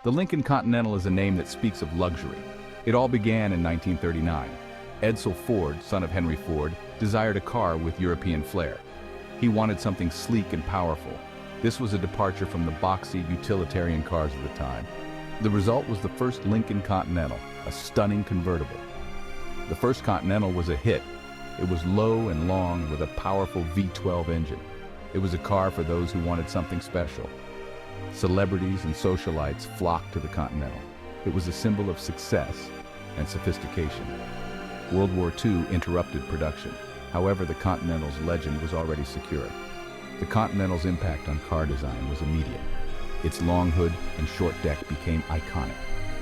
The Lincoln Continental is a name that speaks of luxury. It all began in 1939. Edsel Ford, son of Henry Ford, desired a car with European flair. He wanted something sleek and powerful. This was a departure from the boxy, utilitarian cars of the time. The result was the first Lincoln Continental, a stunning convertible. The first Continental was a hit. It was low and long with a powerful V12 engine. It was a car for those who wanted something special. Celebrities and socialites flocked to the Continental. It was a symbol of success and sophistication. World War II interrupted production. However, the Continental's legend was already secure. The Continental's impact on car design was immediate. Its long hood and short deck became iconic.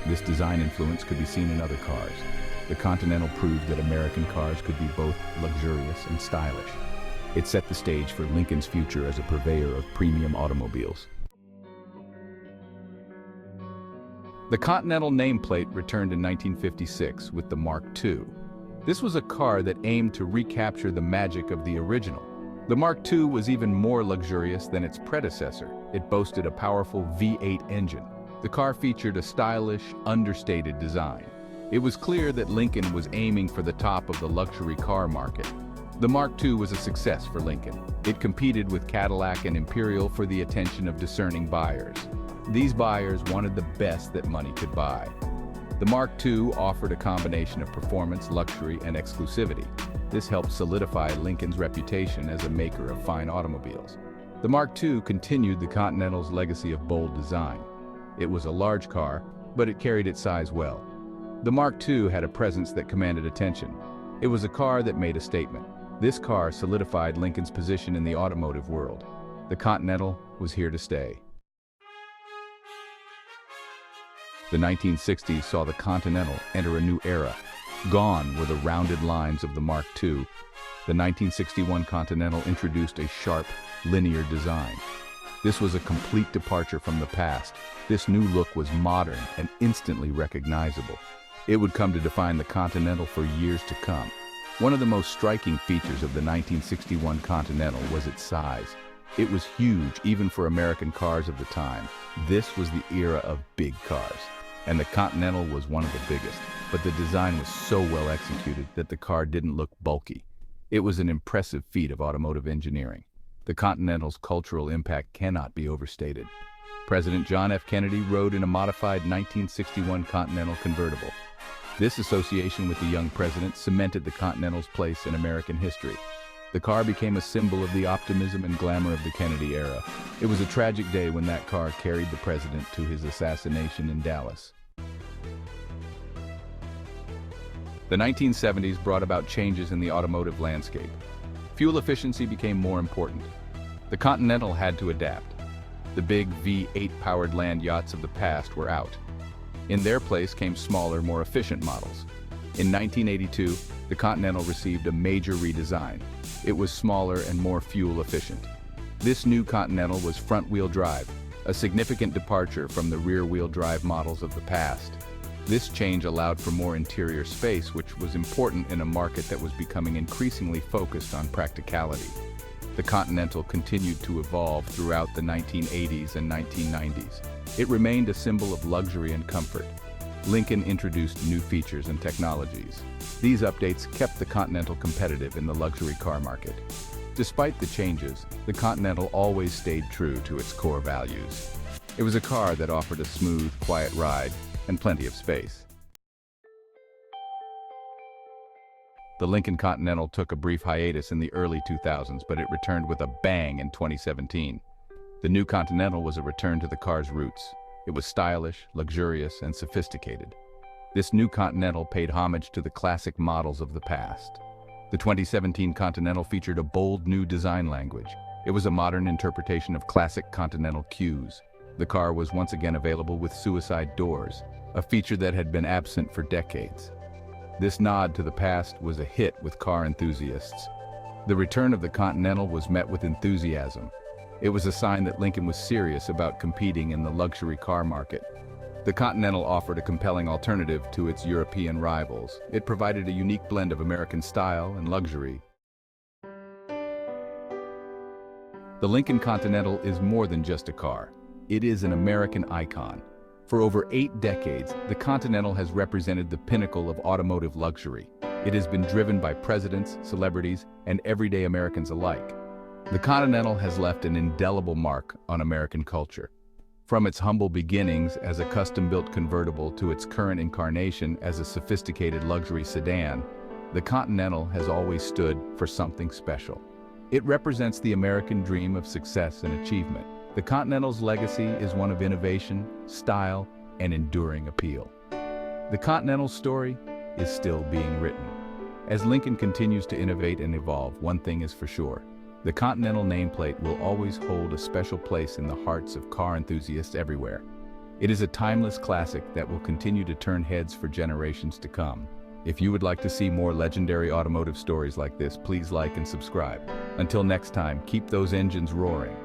This design influence could be seen in other cars. The Continental proved that American cars could be both luxurious and stylish. It set the stage for Lincoln's future as a purveyor of premium automobiles. The Continental nameplate returned in 1956 with the Mark II. This was a car that aimed to recapture the magic of the original. The Mark II was even more luxurious than its predecessor. It boasted a powerful V8 engine. The car featured a stylish, understated design. It was clear that Lincoln was aiming for the top of the luxury car market. The Mark II was a success for Lincoln. It competed with Cadillac and Imperial for the attention of discerning buyers. These buyers wanted the best that money could buy. The Mark II offered a combination of performance, luxury, and exclusivity. This helped solidify Lincoln's reputation as a maker of fine automobiles. The Mark II continued the Continental's legacy of bold design. It was a large car, but it carried its size well. The Mark II had a presence that commanded attention. It was a car that made a statement. This car solidified Lincoln's position in the automotive world. The Continental was here to stay. The 1960s saw the Continental enter a new era. Gone were the rounded lines of the Mark II. The 1961 Continental introduced a sharp, linear design. This was a complete departure from the past. This new look was modern and instantly recognizable. It would come to define the Continental for years to come. One of the most striking features of the 1961 Continental was its size. It was huge even for American cars of the time. This was the era of big cars. And the Continental was one of the biggest, but the design was so well executed that the car didn't look bulky. It was an impressive feat of automotive engineering. The Continental's cultural impact cannot be overstated. President John F. Kennedy rode in a modified 1961 Continental convertible. This association with the young president cemented the Continental's place in American history. The car became a symbol of the optimism and glamour of the Kennedy era. It was a tragic day when that car carried the president to his assassination in Dallas. The 1970s brought about changes in the automotive landscape. Fuel efficiency became more important. The Continental had to adapt. The big V8-powered land yachts of the past were out. In their place came smaller, more efficient models. In 1982, the Continental received a major redesign. It was smaller and more fuel efficient. This new Continental was front-wheel drive, a significant departure from the rear-wheel drive models of the past. This change allowed for more interior space, which was important in a market that was becoming increasingly focused on practicality. The Continental continued to evolve throughout the 1980s and 1990s. It remained a symbol of luxury and comfort. Lincoln introduced new features and technologies. These updates kept the Continental competitive in the luxury car market. Despite the changes, the Continental always stayed true to its core values. It was a car that offered a smooth, quiet ride and plenty of space. The Lincoln Continental took a brief hiatus in the early 2000s, but it returned with a bang in 2017. The new Continental was a return to the car's roots. It was stylish, luxurious, and sophisticated. This new Continental paid homage to the classic models of the past. The 2017 Continental featured a bold new design language. It was a modern interpretation of classic Continental cues. The car was once again available with suicide doors, a feature that had been absent for decades. This nod to the past was a hit with car enthusiasts. The return of the Continental was met with enthusiasm. It was a sign that Lincoln was serious about competing in the luxury car market. The Continental offered a compelling alternative to its European rivals. It provided a unique blend of American style and luxury. The Lincoln Continental is more than just a car. It is an American icon. For over 8 decades, the Continental has represented the pinnacle of automotive luxury. It has been driven by presidents, celebrities, and everyday Americans alike. The Continental has left an indelible mark on American culture. From its humble beginnings as a custom-built convertible to its current incarnation as a sophisticated luxury sedan, the Continental has always stood for something special. It represents the American dream of success and achievement. The Continental's legacy is one of innovation, style, and enduring appeal. The Continental's story is still being written. As Lincoln continues to innovate and evolve, one thing is for sure. The Continental nameplate will always hold a special place in the hearts of car enthusiasts everywhere. It is a timeless classic that will continue to turn heads for generations to come. If you would like to see more legendary automotive stories like this, please like and subscribe. Until next time, keep those engines roaring.